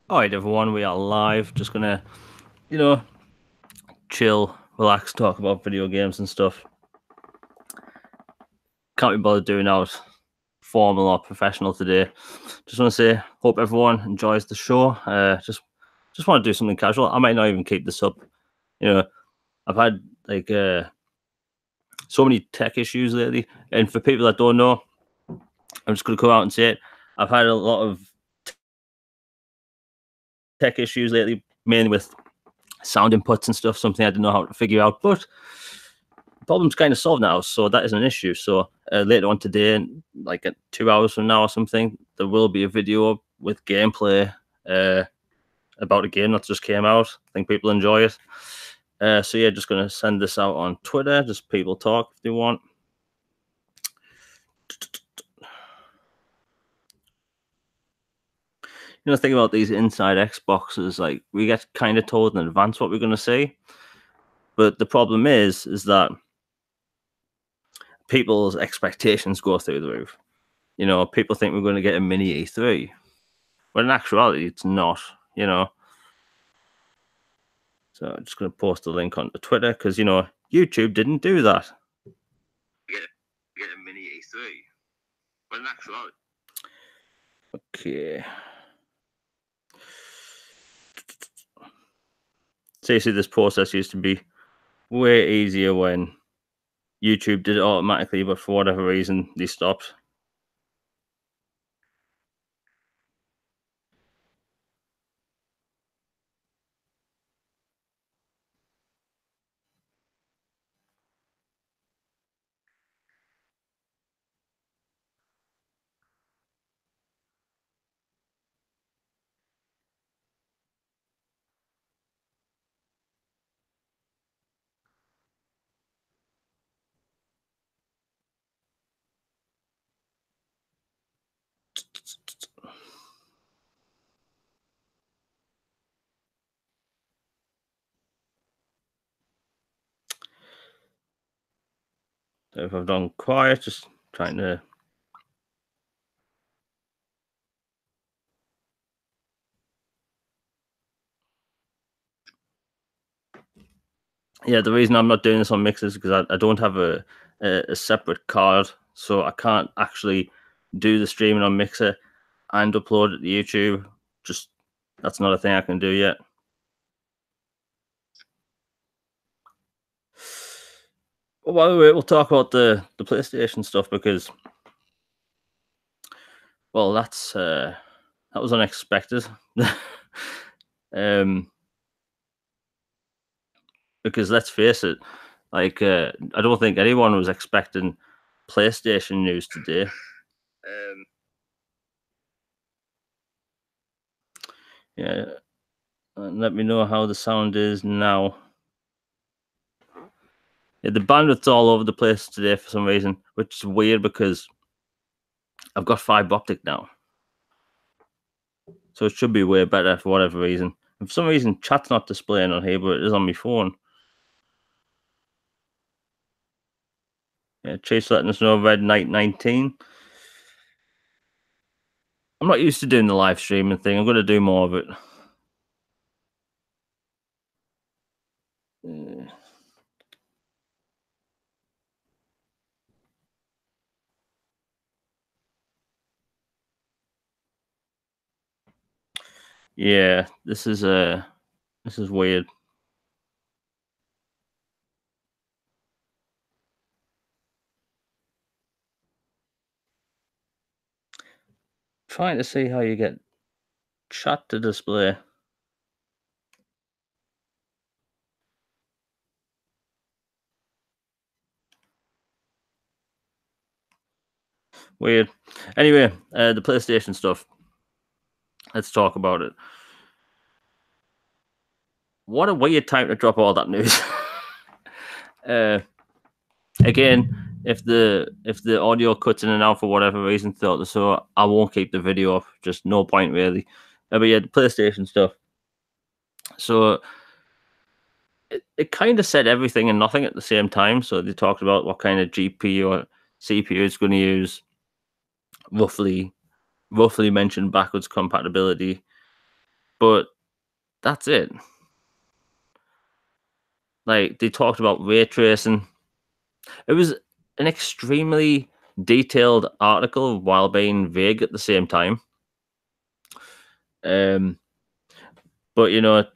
All right, everyone, we are live. Just gonna, you know, chill, relax, talk about video games and stuff. Can't be bothered doing out formal or professional today. Just want to say, hope everyone enjoys the show. Just want to do something casual. I might not even keep this up. You know, I've had like so many tech issues lately, and for people that don't know, I'm just gonna come out and say it. I've had a lot of tech issues lately, mainly with sound inputs and stuff. Something I didn't know how to figure out, but problem's kind of solved now, so that isn't an issue. So later on today, like at 2 hours from now or something, there will be a video with gameplay about a game that just came out. I think people enjoy it. So yeah, just gonna send this out on Twitter. Just people talk if they want. Think about these inside Xboxes. Like we get kind of told in advance what we're gonna see, but the problem is that people's expectations go through the roof. People think we're going to get a mini E3, but in actuality, it's not. You know, so I'm just going to post the link onto Twitter because YouTube didn't do that. Get a mini E3, but in actuality. Okay. Seriously, this process used to be way easier when YouTube did it automatically, but for whatever reason, they stopped. So if I've done quiet, just trying to. Yeah, the reason I'm not doing this on Mixer is because I don't have a separate card, so I can't actually do the streaming on Mixer and upload it to YouTube. Just that's not a thing I can do yet. Well, by the way, we'll talk about the PlayStation stuff because, well, that was unexpected. um, because let's face it, like I don't think anyone was expecting PlayStation news today. Yeah, and let me know how the sound is now. Yeah, the bandwidth's all over the place today for some reason, which is weird because I've got fiber optic now, so it should be way better for whatever reason. And for some reason, chat's not displaying on here, but it is on my phone. Yeah, Chase letting us know Red Knight 19. I'm not used to doing the live streaming thing. I'm going to do more of it. Yeah, this is weird. Trying to see how you get chat to display. Weird. Anyway, the PlayStation stuff. Let's talk about it. What a weird time to drop all that news. Again, if the audio cuts in and out for whatever reason throughout the show, I won't keep the video up. Just no point really. But yeah, the PlayStation stuff. So it kind of said everything and nothing at the same time. So they talked about what kind of GPU or CPU it's going to use. Roughly mentioned backwards compatibility. but that's it. Like they talked about ray tracing. It was an extremely detailed article while being vague at the same time. Um, but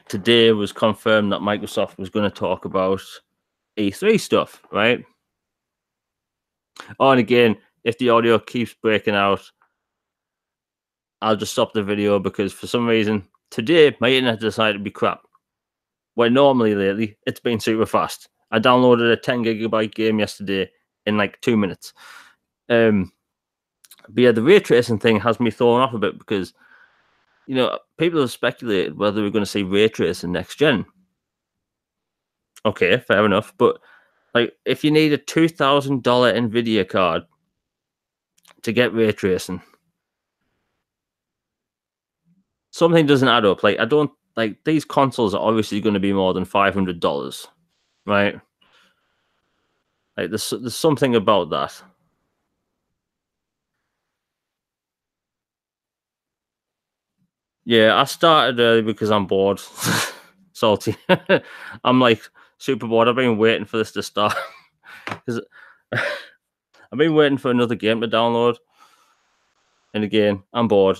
today was confirmed that Microsoft was going to talk about E3 stuff, right? Oh, and again, if the audio keeps breaking out, I'll just stop the video because for some reason today my internet decided to be crap. Where normally lately it's been super fast. I downloaded a 10 gigabyte game yesterday in like 2 minutes. But yeah, the ray tracing thing has me thrown off a bit because people have speculated whether we're going to see ray tracing next gen. Okay, fair enough, but like if you need a $2,000 Nvidia card to get ray tracing, something doesn't add up. Like I don't like these consoles are obviously going to be more than $500, right? Like there's something about that. Yeah, I started early because I'm bored. Salty. I'm like super bored. I've been waiting for this to start because I've been waiting for another game to download. And again, I'm bored.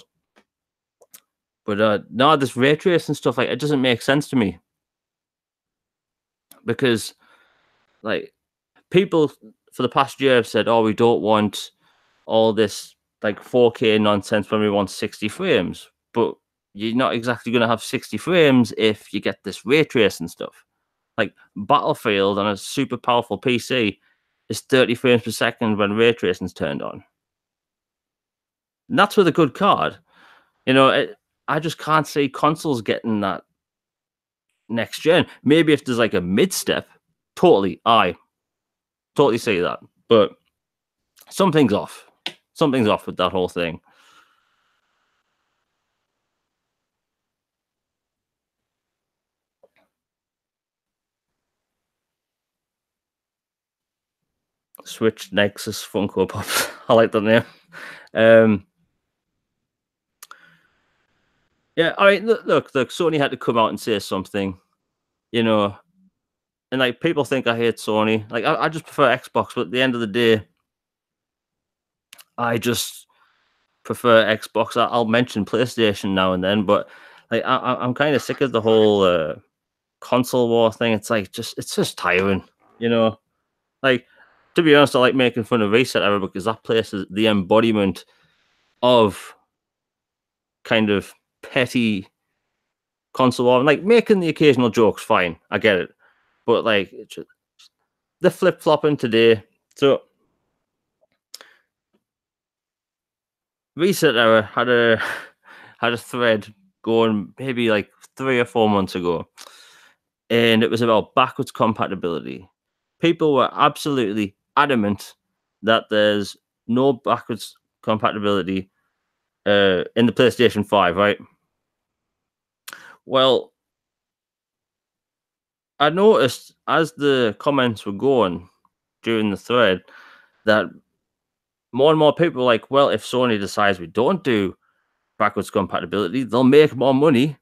But no, this ray tracing stuff, like it doesn't make sense to me because like people for the past year have said, "Oh, we don't want all this like 4K nonsense when we want 60 frames." But you're not exactly going to have 60 frames if you get this ray tracing stuff. Like Battlefield on a super powerful PC is 30 frames per second when ray tracing's turned on. And that's with a good card. I just can't see consoles getting that next gen. Maybe if there's like a mid step, I totally see that. But something's off. Something's off with that whole thing. Switch Nexus Funko Pop. I like that name. Yeah, I mean, look, Sony had to come out and say something, you know, and like people think I hate Sony. Like I just prefer Xbox, but at the end of the day, I just prefer Xbox. I'll mention PlayStation now and then, but like I'm kind of sick of the whole console war thing. It's like it's just tiring, you know. Like to be honest, I like making fun of Reset Era because that place is the embodiment of kind of petty console war. Like making the occasional jokes, fine, I get it, but like the flip flopping today. So Reset Era had a thread going maybe like 3 or 4 months ago, and it was about backwards compatibility. People were absolutely adamant that there's no backwards compatibility in the PlayStation 5, right? Well, I noticed as the comments were going during the thread that more and more people were like, well, if Sony decides we don't do backwards compatibility, they'll make more money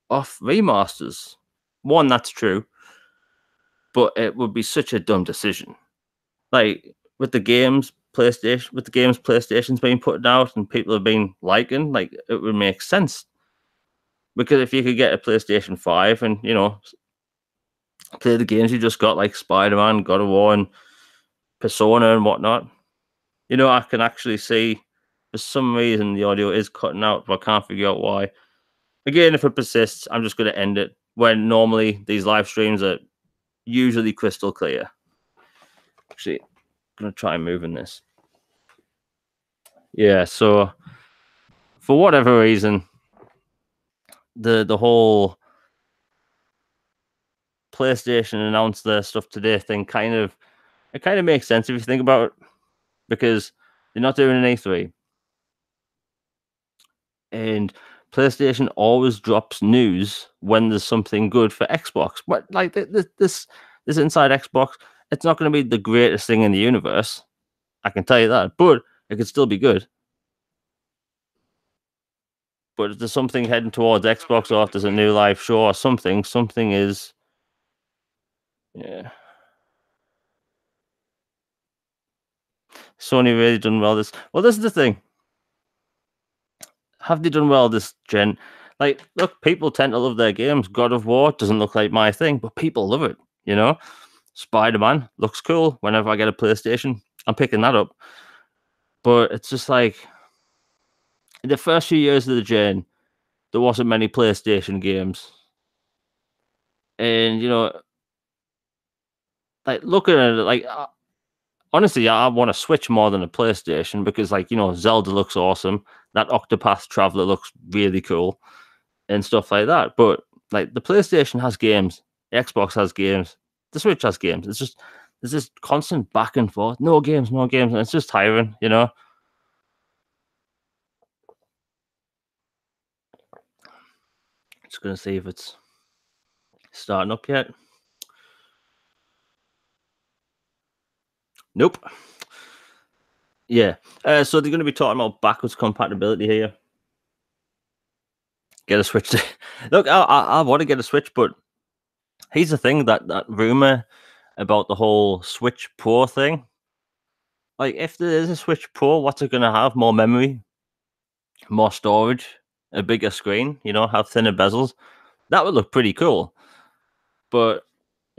off remasters. One, that's true, but it would be such a dumb decision. Like with the games PlayStation's been putting out and people have been liking, like it would make sense. Because if you could get a PlayStation 5 and play the games you just got like Spider-Man, God of War and Persona and whatnot, I can actually see for some reason the audio is cutting out, but I can't figure out why. Again, if it persists, I'm just gonna end it when normally these live streams are usually crystal clear. Actually, I'm gonna try moving this. Yeah, so for whatever reason, the whole PlayStation announced their stuff today thing kind of makes sense if you think about it because they're not doing an A3 and PlayStation always drops news when there's something good for Xbox. But like this inside Xbox, it's not going to be the greatest thing in the universe. I can tell you that, but it could still be good. But if there's something heading towards Xbox, or if there's a new live show or something, something is. Yeah. Sony really done well this. Well, this is the thing. Have they done well this gen? Like, look, people tend to love their games. God of War doesn't look like my thing, but people love it. You know, Spider-Man looks cool. Whenever I get a PlayStation, I'm picking that up. But it's just like in the first few years of the gen, there wasn't many PlayStation games, and like looking at it, like honestly, I want a Switch more than a PlayStation because, like, Zelda looks awesome. That Octopath Traveler looks really cool and stuff like that. But like the PlayStation has games, the Xbox has games, the Switch has games. It's just there's this constant back and forth. No games, no games, and it's just tiring. Just gonna see if it's starting up yet. Nope. Yeah. So they're going to be talking about backwards compatibility here. Get a Switch. Look, I want to get a Switch, but here's the thing: that rumor about the whole Switch Pro thing. Like, if there is a Switch Pro, what's it going to have? More memory, more storage, a bigger screen. Have thinner bezels. That would look pretty cool. But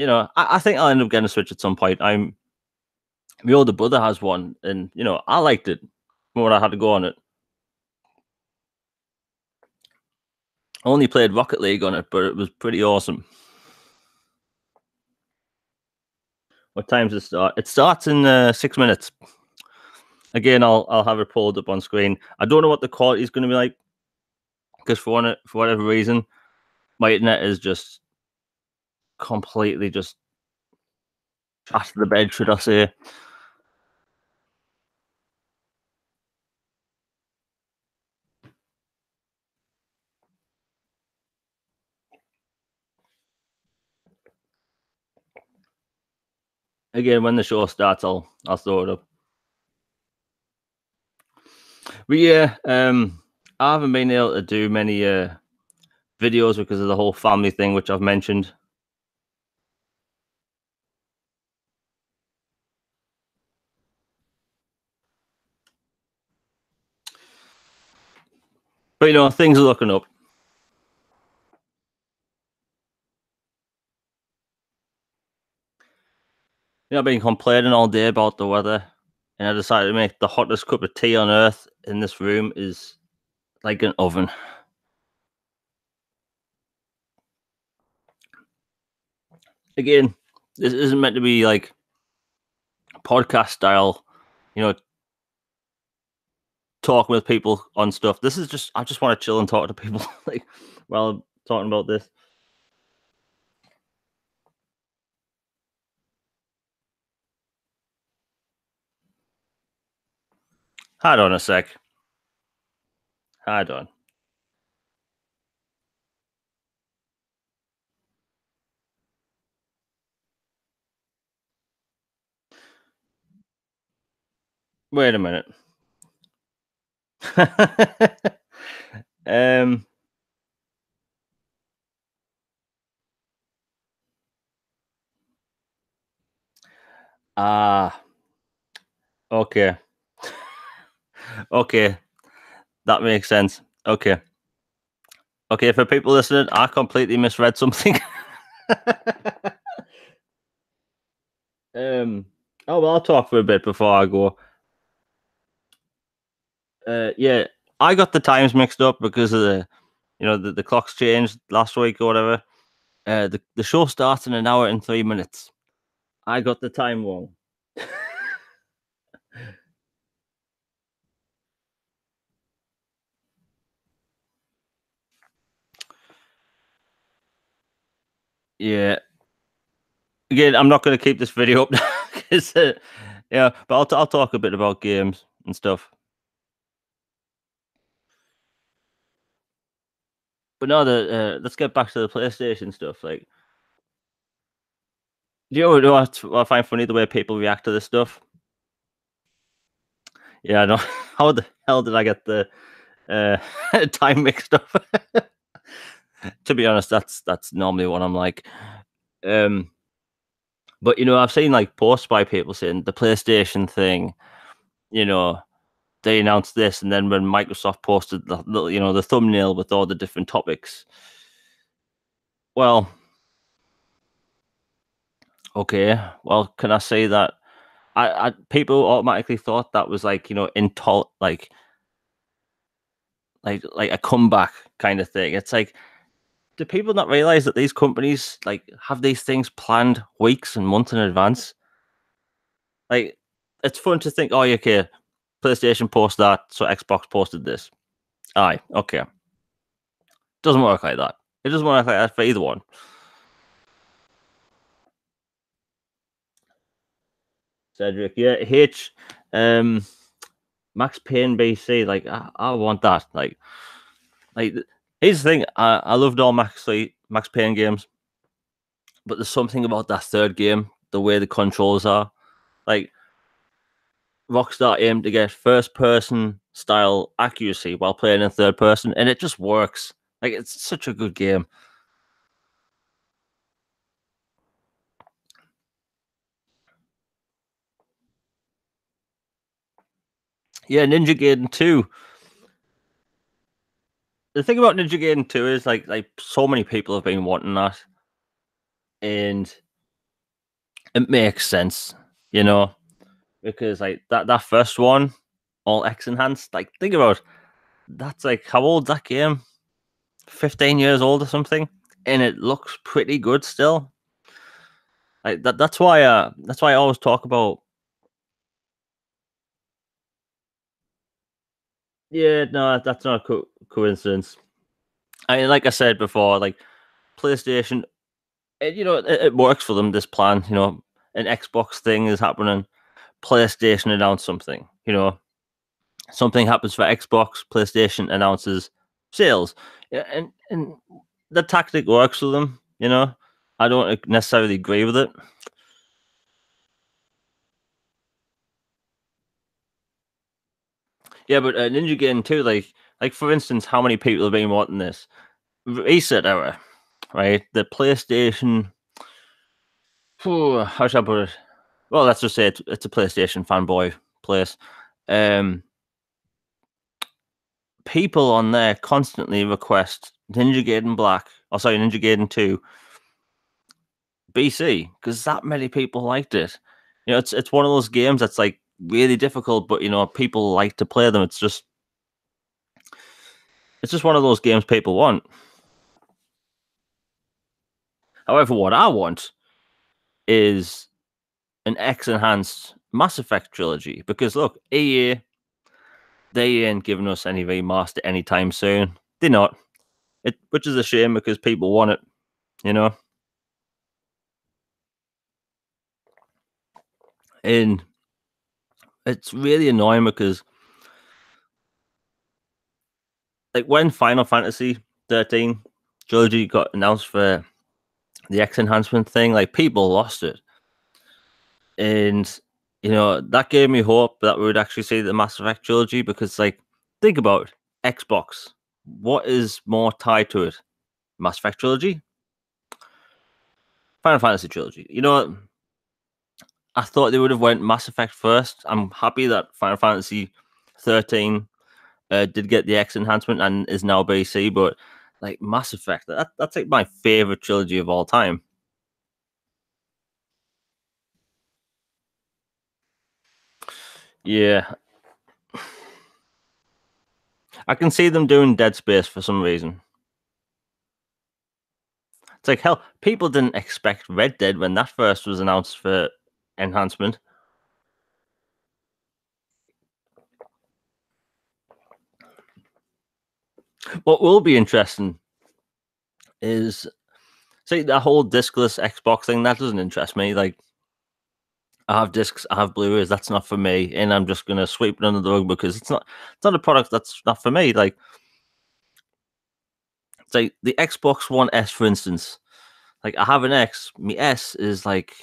I think I'll end up getting a Switch at some point. My older brother has one, and I liked it when I had to go on it. I only played Rocket League on it, but it was pretty awesome. What time does it start? It starts in 6 minutes. Again, I'll have it pulled up on screen. I don't know what the quality is going to be like because for whatever reason, my internet is just completely just after the bed, should I say? Again, when the show starts, I'll throw it up. But yeah, I haven't been able to do many videos because of the whole family thing, which I've mentioned. But things are looking up. I've been complaining all day about the weather, and I decided to make the hottest cup of tea on earth in this room is like an oven. Again, this isn't meant to be like podcast style, talking with people on stuff. This is just I just want to chill and talk to people like while I'm talking about this. Hold on a sec. Hold on. Wait a minute. um. Ah. Okay. Okay. That makes sense. Okay. Okay. For people listening, I completely misread something. um. Oh well, I'll talk for a bit before I go. Yeah, I got the times mixed up because of the clocks changed last week or whatever. The show starts in an hour and 3 minutes. I got the time wrong. Yeah. Again, I'm not going to keep this video up because yeah, but I'll talk a bit about games and stuff. But no, let's get back to the PlayStation stuff. Like, do you know what I find funny the way people react to this stuff? Yeah, I know. How the hell did I get the uh, time mixed up. To be honest, that's normally what I'm like. Um, but I've seen like posts by people saying the PlayStation thing. You know, they announced this, and then when Microsoft posted the thumbnail with all the different topics. Well, okay. Well, can I say that people automatically thought that was like like a comeback kind of thing. It's like, do people not realize that these companies like have these things planned weeks and months in advance? Like, it's fun to think, oh, yeah, okay, PlayStation posted that, so Xbox posted this. Aye, okay. Doesn't work like that. It doesn't work like that for either one. Cedric, yeah, um, Max Payne BC, like I want that. Like here's the thing, I loved all Max Payne games, but there's something about that third game, the way the controls are. Like, Rockstar aimed to get first person style accuracy while playing in third person, and it just works. Like, it's such a good game. Yeah, Ninja Gaiden 2. The thing about Ninja Gaiden 2 is like so many people have been wanting that, and it makes sense, you know, because like that first one, all X enhanced. Like, think about that's like how old that game? 15 years old or something, and it looks pretty good still. Like that's why I always talk about. Yeah, no, that's not a coincidence. Like I said before, like PlayStation, it works for them. This plan, an Xbox thing is happening. PlayStation announced something. Something happens for Xbox. PlayStation announces sales. Yeah, and the tactic works for them. I don't necessarily agree with it. Yeah, but Ninja Gaiden 2, like for instance, how many people have been wanting this? Reset era, right? The PlayStation. How should I put it? Well, let's just say it's a PlayStation fanboy place. Um, People on there constantly request Ninja Gaiden Black. Oh, sorry, Ninja Gaiden 2 BC because that many people liked it. It's one of those games that's like really difficult, but people like to play them. It's just one of those games people want. However, what I want is an X enhanced Mass Effect trilogy because look, EA, they ain't giving us any remaster anytime soon. They're not. Which is a shame because people want it, you know. And it's really annoying because like when Final Fantasy 13 trilogy got announced for the X enhancement thing, like people lost it. And that gave me hope that we would actually see the Mass Effect trilogy because like think about it, Xbox. What is more tied to it? Mass Effect trilogy? Final Fantasy trilogy. I thought they would have went Mass Effect first. I'm happy that Final Fantasy 13 did get the X enhancement and is now BC, but like Mass Effect, that's like my favorite trilogy of all time. Yeah, I can see them doing Dead Space for some reason. It's like hell, people didn't expect Red Dead when that first was announced for enhancement. What will be interesting is see the whole discless Xbox thing. That doesn't interest me. Like I have discs, I have Blu-rays. That's not for me, and I'm just gonna sweep it under the rug because it's not a product that's not for me. Like it's like the Xbox One S, for instance. Like I have an X. My S is like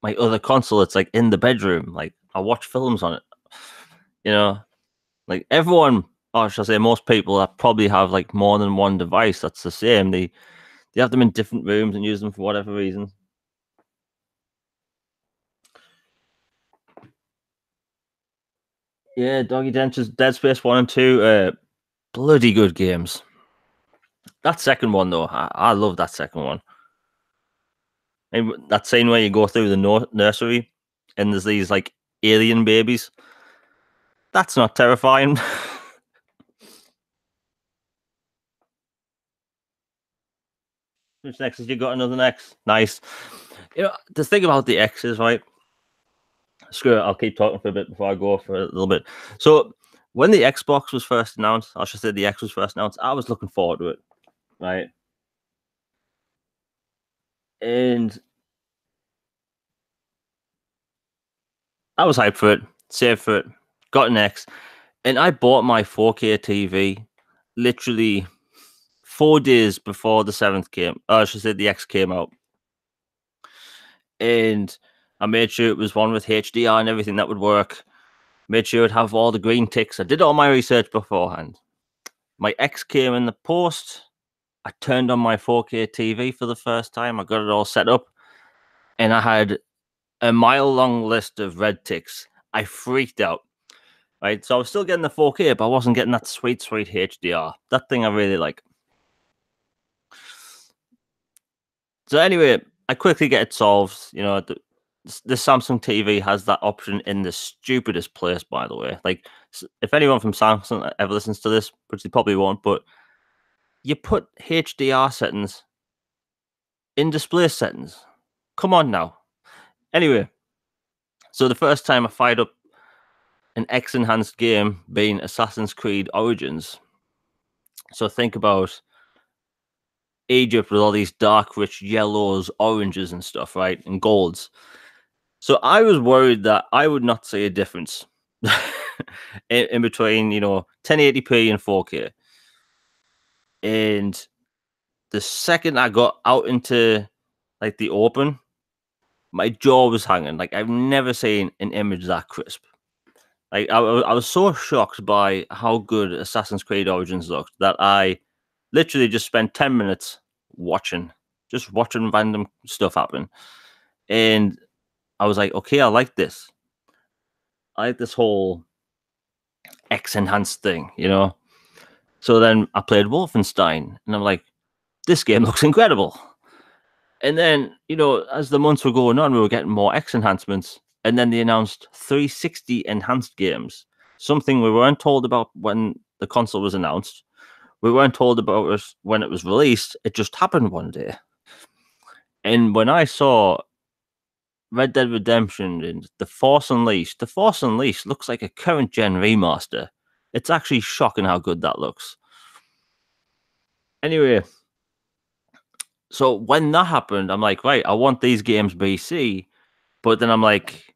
my other console. It's like in the bedroom. Like I watch films on it. You know, like everyone. or should I say, most people that probably have like more than one device that's the same. They have them in different rooms and use them for whatever reason. Yeah, Doggy Dentures, Dead Space 1 and 2, bloody good games. That second one, though, I love that second one. And that scene where you go through the nursery and there's these like alien babies. That's not terrifying. Which next is you got another X? Nice. You know, the thing about the X's, right? Screw it, I'll keep talking for a bit before I go for a little bit. So when the Xbox was first announced, I should say the X was first announced, I was looking forward to it, right? And I was hyped for it, saved for it, got an X, and I bought my 4K TV literally 4 days before the seventh came. I should say the X came out, and I made sure it was one with HDR and everything that would work. Made sure it'd have all the green ticks. I did all my research beforehand. My X came in the post. I turned on my 4K TV for the first time. I got it all set up, and I had a mile-long list of red ticks. I freaked out. Right, so I was still getting the 4K, but I wasn't getting that sweet HDR. That thing I really like. So anyway, I quickly get it solved. You know, the Samsung TV has that option in the stupidest place, by the way. Like, if anyone from Samsung ever listens to this, which they probably won't, but you put HDR settings in display settings. Come on now. Anyway, so the first time I fired up an X enhanced game being Assassin's Creed Origins. So think about Egypt with all these dark, rich yellows, oranges, and stuff, right? And golds. So I was worried that I would not see a difference in between, 1080p and 4K. And the second I got out into like the open, my jaw was hanging. Like I've never seen an image that crisp. Like I was so shocked by how good Assassin's Creed Origins looked that I literally just spent 10 minutes just watching random stuff happen. And I was like, okay, I like this. I like this whole X enhanced thing, So then I played Wolfenstein and I'm like, this game looks incredible. And then, as the months were going on, we were getting more X enhancements. And then they announced 360 enhanced games, something we weren't told about when the console was announced. We weren't told about it when it was released. It just happened one day. And when I saw Red Dead Redemption and The Force Unleashed looks like a current gen remaster. It's actually shocking how good that looks. Anyway, so when that happened, I'm like, right, I want these games BC, but then I'm like,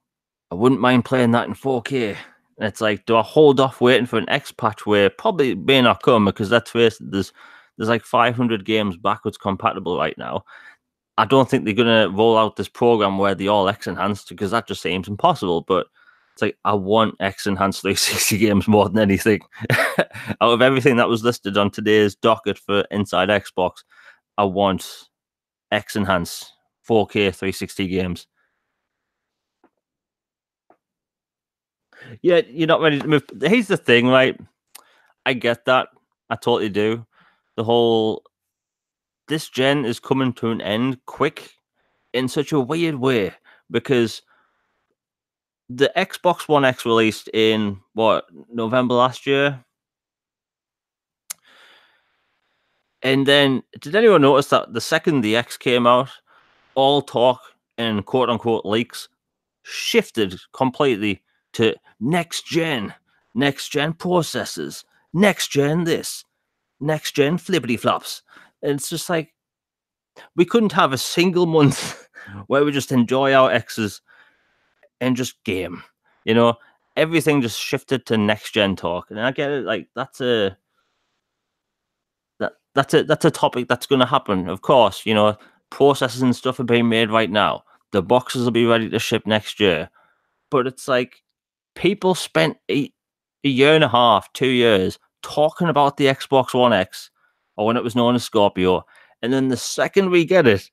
I wouldn't mind playing that in 4K. And it's like, do I hold off waiting for an X patch where probably may not come because let's face it, there's like 500 games backwards compatible right now. I don't think they're gonna roll out this program where they all X enhanced because that just seems impossible. But it's like I want X enhanced 360 games more than anything. Out of everything that was listed on today's docket for Inside Xbox, I want X enhanced 4K 360 games. Yeah, you're not ready to move. Here's the thing, right? I get that. I totally do. The whole this gen is coming to an end quick in such a weird way because the Xbox One X released in November last year. And then did anyone notice that the second the X came out, all talk and quote unquote leaks shifted completely to next gen processors, next gen this, next gen flippity flops. And it's just like we couldn't have a single month where we just enjoy our X's and just game. Everything just shifted to next gen talk. And I get it, like that's a topic that's gonna happen. Of course, processors and stuff are being made right now. The boxes will be ready to ship next year. But it's like people spent a year and a half, 2 years talking about the Xbox One X, or when it was known as Scorpio, and then the second we get it,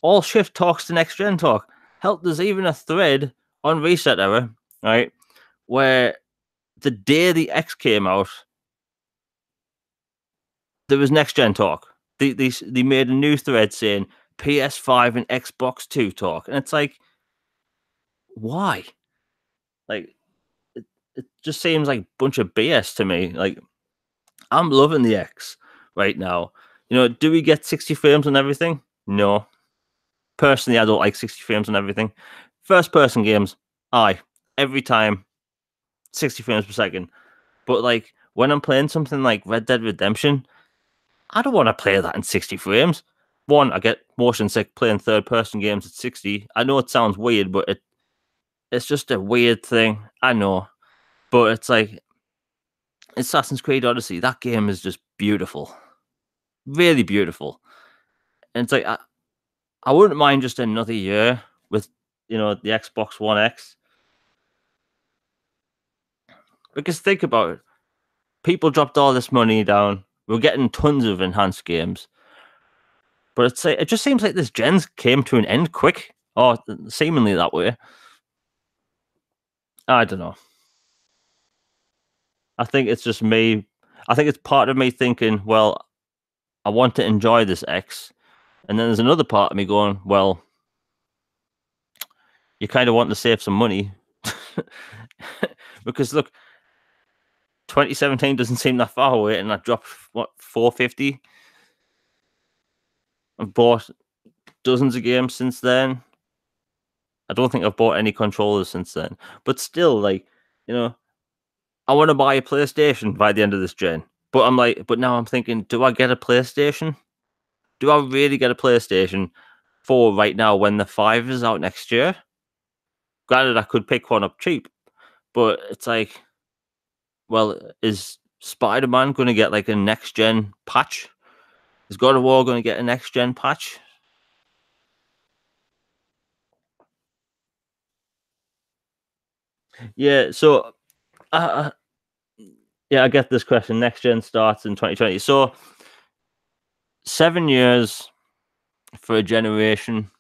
all shift talks to next gen talk. Hell, there's even a thread on Reset Era, right, where the day the X came out, there was next gen talk. They made a new thread saying PS5 and Xbox 2 talk, and it's like, why? Like, it just seems like a bunch of BS to me. Like, I'm loving the X right now. You know, do we get 60 frames on everything? No. Personally, I don't like 60 frames on everything. First person games, aye. Every time, 60 frames per second. But like when I'm playing something like Red Dead Redemption, I don't want to play that in 60 frames. One, I get motion sick playing third person games at 60. I know it sounds weird, but it's just a weird thing. I know. But it's like Assassin's Creed Odyssey, that game is just beautiful. Really beautiful. And it's like I wouldn't mind just another year with, you know, the Xbox One X. Because think about it. People dropped all this money down. We're getting tons of enhanced games. But it just seems like this gen came to an end quick. Or seemingly that way. I don't know. I think it's just me. I think it's part of me thinking, well, I want to enjoy this X. And then there's another part of me going, well, you kind of want to save some money. Because look, 2017 doesn't seem that far away, and I dropped what, $450. I've bought dozens of games since then. I don't think I've bought any controllers since then. But still, like, you know, I want to buy a PlayStation by the end of this gen. But I'm like, but now I'm thinking, do I get a PlayStation? Do I really get a PlayStation 4 right now when the 5 is out next year? Granted, I could pick one up cheap, but it's like, well, is Spider-Man going to get like a next gen patch? Is God of War going to get a next gen patch? Yeah, so yeah, I get this question. Next gen starts in 2020. So 7 years for a generation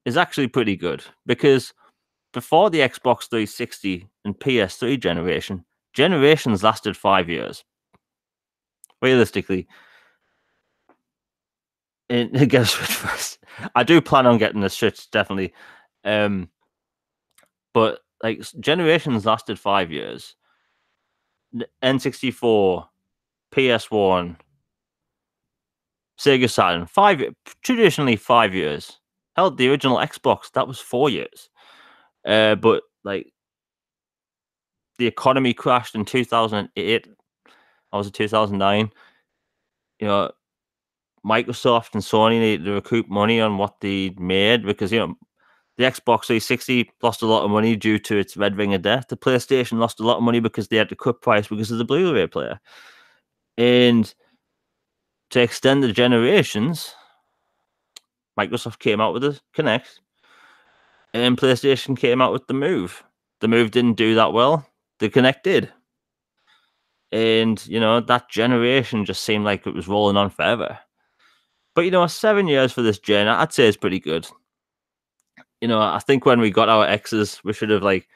is actually pretty good because before the Xbox 360 and PS3 generations lasted 5 years. Realistically, get a Switch first. I do plan on getting a Switch, definitely. But like generations lasted 5 years. N64, PS1, Sega Saturn, traditionally 5 years. Hell, the original Xbox, that was 4 years. But like the economy crashed in 2008. I was in 2009. You know, Microsoft and Sony needed to recoup money on what they made because, you know, the Xbox 360 lost a lot of money due to its red ring of death. The PlayStation lost a lot of money because they had to cut price because of the Blu-ray player. And to extend the generations, Microsoft came out with the Kinect, and PlayStation came out with the Move. The Move didn't do that well. The Kinect did. And, you know, that generation just seemed like it was rolling on forever. But, you know, 7 years for this gen, I'd say is pretty good. You know, I think when we got our X's, we should have, like,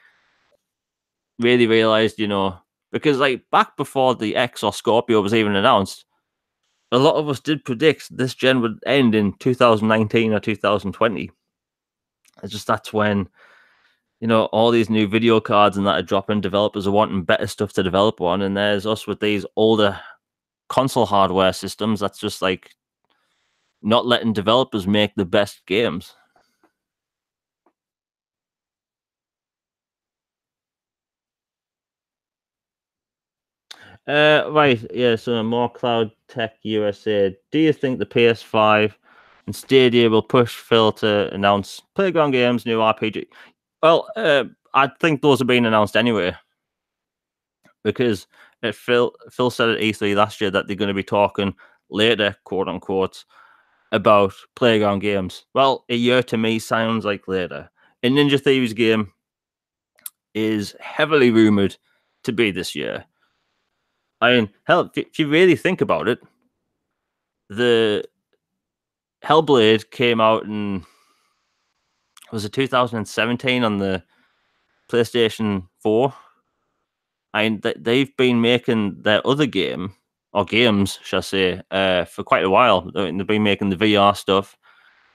really realized, you know, because, like, back before the X or Scorpio was even announced, a lot of us did predict this gen would end in 2019 or 2020. It's just that's when, you know, all these new video cards and that are dropping. Developers are wanting better stuff to develop on, and there's us with these older console hardware systems that's just like not letting developers make the best games. Right, yeah. So more cloud tech USA. Do you think the PS5 and Stadia will push Phil to announce Playground Games new RPG? Well, I think those are being announced anyway because Phil said at E3 last year that they're going to be talking later, quote unquote, about Playground Games. Well, a year to me sounds like later. A Ninja Thieves game is heavily rumored to be this year. I mean, hell, if you really think about it, the Hellblade came out in, was it 2017 on the PlayStation 4? And they've been making their other game, or games, shall I say, for quite a while. They've been making the VR stuff,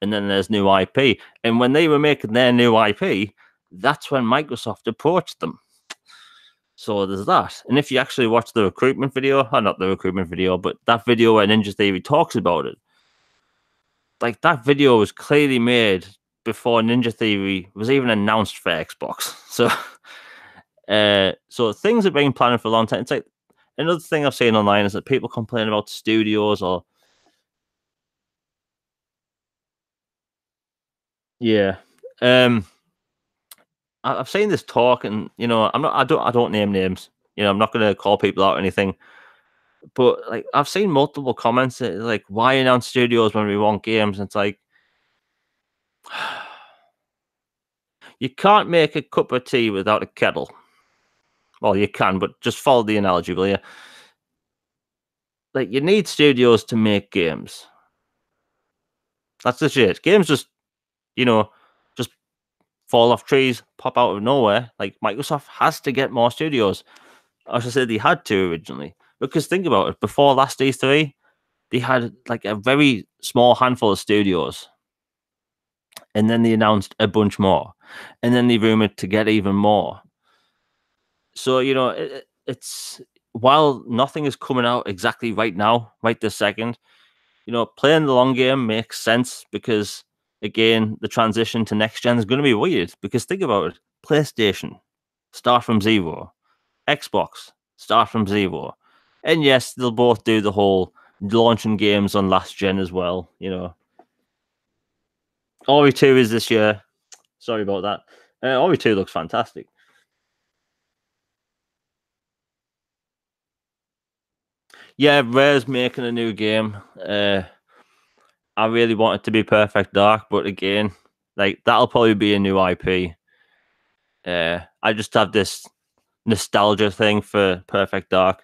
and then there's new IP. And when they were making their new IP, that's when Microsoft approached them. So there's that. And if you actually watch the recruitment video, or not the recruitment video, but that video where Ninja Theory talks about it, like that video was clearly made before Ninja Theory was even announced for Xbox. So things have been planned for a long time. It's like another thing I've seen online is that people complain about studios or yeah. I've seen this talk, and I don't name names. I'm not going to call people out or anything. But like I've seen multiple comments that, like, why announce studios when we want games? And it's like you can't make a cup of tea without a kettle. Well, you can, but just follow the analogy, will you? Like you need studios to make games. That's the shit. Games you know, just fall off trees, pop out of nowhere. Like Microsoft has to get more studios. I should say they had to originally. Because think about it, before last E3, they had like a very small handful of studios. And then they announced a bunch more. And then they rumored to get even more. So, it's while nothing is coming out exactly right now, right this second, playing the long game makes sense because, again, the transition to next gen is going to be weird. Because think about it, PlayStation, start from zero. Xbox, start from zero. And yes, they'll both do the whole launching games on last gen as well. Ori 2 is this year. Sorry about that. Ori 2 looks fantastic. Yeah, Rare's making a new game. I really want it to be Perfect Dark, but again, like that'll probably be a new IP. I just have this nostalgia thing for Perfect Dark.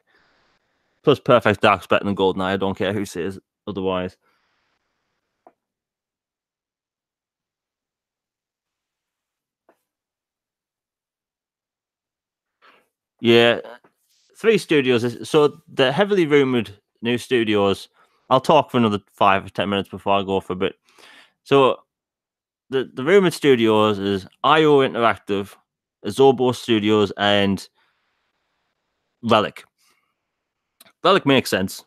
Plus, Perfect Dark's better than GoldenEye. I don't care who says otherwise. Yeah, three studios. So the heavily rumored new studios. I'll talk for another 5 or 10 minutes before I go for a bit. So the rumored studios is IO Interactive, Azobo Studios, and Relic. Relic makes sense.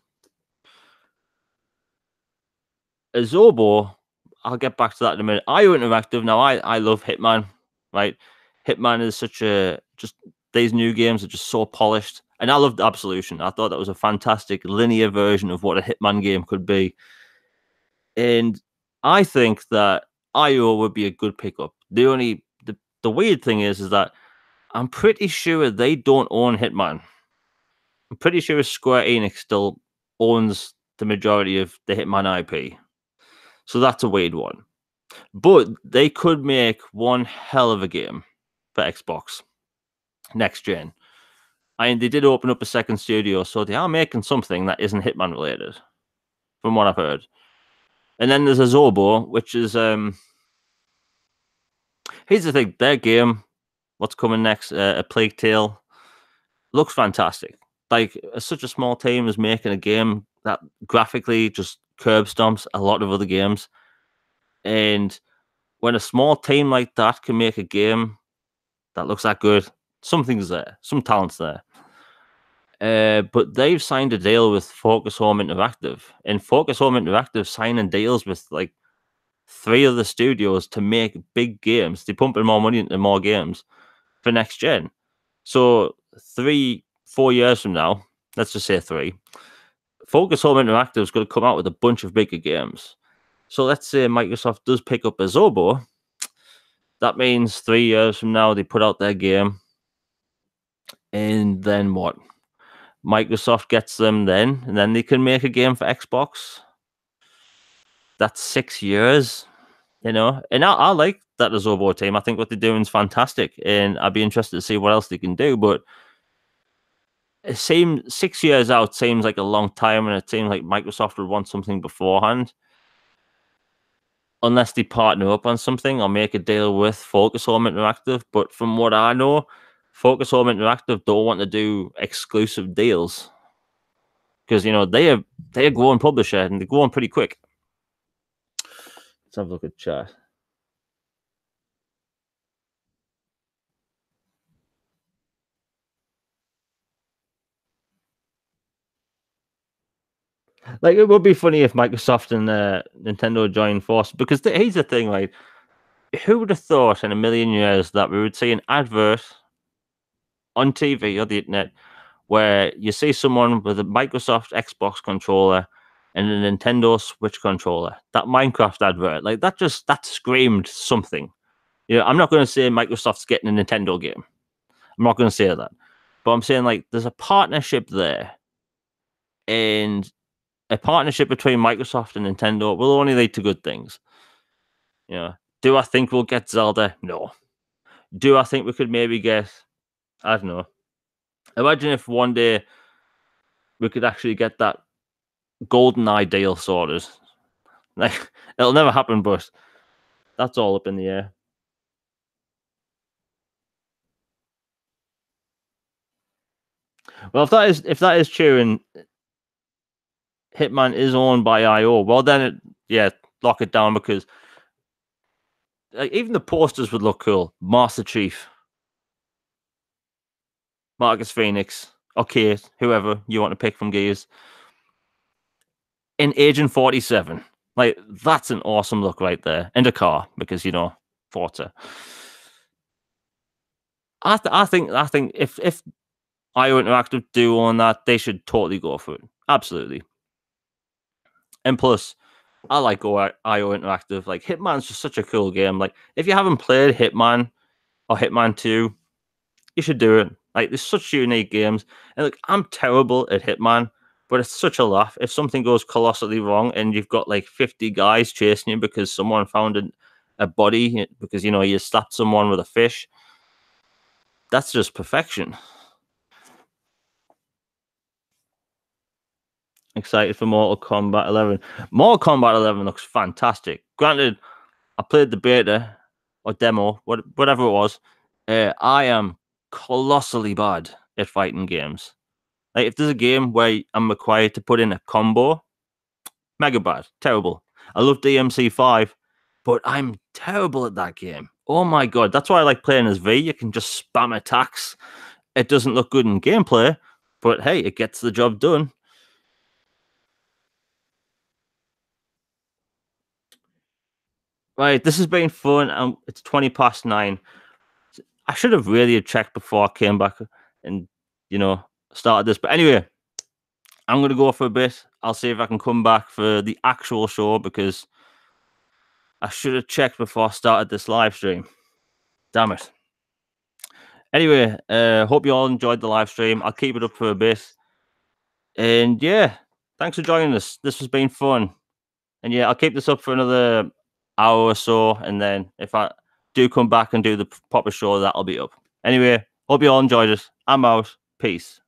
Azobo, I'll get back to that in a minute. IO Interactive. Now I love Hitman, right? Hitman is such a just these new games are just so polished. And I loved Absolution. I thought that was a fantastic linear version of what a Hitman game could be. And I think that IO would be a good pickup. The weird thing is that I'm pretty sure they don't own Hitman. I'm pretty sure Square Enix still owns the majority of the Hitman IP. So that's a weird one. But they could make one hell of a game for Xbox next gen. I mean, they did open up a second studio, so they are making something that isn't Hitman related, from what I've heard. And then there's Azobo, which is here's the thing: their game, what's coming next, A Plague Tale, looks fantastic. Like such a small team is making a game that graphically just curb stomps a lot of other games, and when a small team like that can make a game that looks that good, something's there, some talent's there. But they've signed a deal with Focus Home Interactive, and Focus Home Interactive signing deals with like three other studios to make big games. They're pumping more money into more games for next gen. So 3-4 years from now, let's just say three, Focus Home Interactive is going to come out with a bunch of bigger games. So let's say Microsoft does pick up Azobo. That means 3 years from now they put out their game, and then what? Microsoft gets them then, and then they can make a game for Xbox. That's 6 years, And I like that Azobo team. I think what they're doing is fantastic, and I'd be interested to see what else they can do. But it seems 6 years out seems like a long time, and it seems like Microsoft would want something beforehand, unless they partner up on something or make a deal with Focus Home Interactive. But from what I know, Focus Home Interactive don't want to do exclusive deals because they're a growing publisher and they're growing pretty quick. Let's have a look at chat. Like, it would be funny if Microsoft and Nintendo joined forces, because here's the thing, right? Who would have thought in a million years that we would see an advert on TV or the internet where you see someone with a Microsoft Xbox controller and a Nintendo Switch controller? That Minecraft advert, like that screamed something. I'm not going to say Microsoft's getting a Nintendo game. I'm not going to say that, but I'm saying, like, there's a partnership there, and a partnership between Microsoft and Nintendo will only lead to good things. Do I think we'll get Zelda? No. Do I think we could maybe get, I don't know. Imagine if one day we could actually get that golden deal sorted. Like, it'll never happen, but that's all up in the air. Well, if that is true, and Hitman is owned by IO, well then lock it down, because like, even the posters would look cool. Master Chief, Marcus Phoenix, okay, whoever you want to pick from Gears, in Agent 47. Like, that's an awesome look right there. And a car, because Forza. I think if IO Interactive do own that, they should totally go for it. Absolutely. And plus, I like IO Interactive. Like, Hitman's just such a cool game. Like, if you haven't played Hitman or Hitman 2, you should do it. Like, there's such unique games. And like, I'm terrible at Hitman, but it's such a laugh. If something goes colossally wrong and you've got like 50 guys chasing you because someone found a body because you slapped someone with a fish, that's just perfection. Excited for Mortal Kombat 11. Mortal Kombat 11 looks fantastic. Granted, I played the beta or demo, whatever it was. I am colossally bad at fighting games. Like, if there's a game where I'm required to put in a combo, mega bad, terrible. I love DMC5, but I'm terrible at that game. Oh my god, that's why I like playing as V. You can just spam attacks. It doesn't look good in gameplay, but hey, it gets the job done. Right, this has been fun. It's 9:20. I should have really checked before I came back and started this. But anyway, I'm gonna go for a bit. I'll see if I can come back for the actual show, because I should have checked before I started this live stream. Damn it. Anyway, hope you all enjoyed the live stream. I'll keep it up for a bit. And yeah, thanks for joining us. This has been fun. And yeah, I'll keep this up for another hour or so. And then if I do come back and do the proper show, that'll be up. Anyway, hope you all enjoyed it. I'm out. Peace.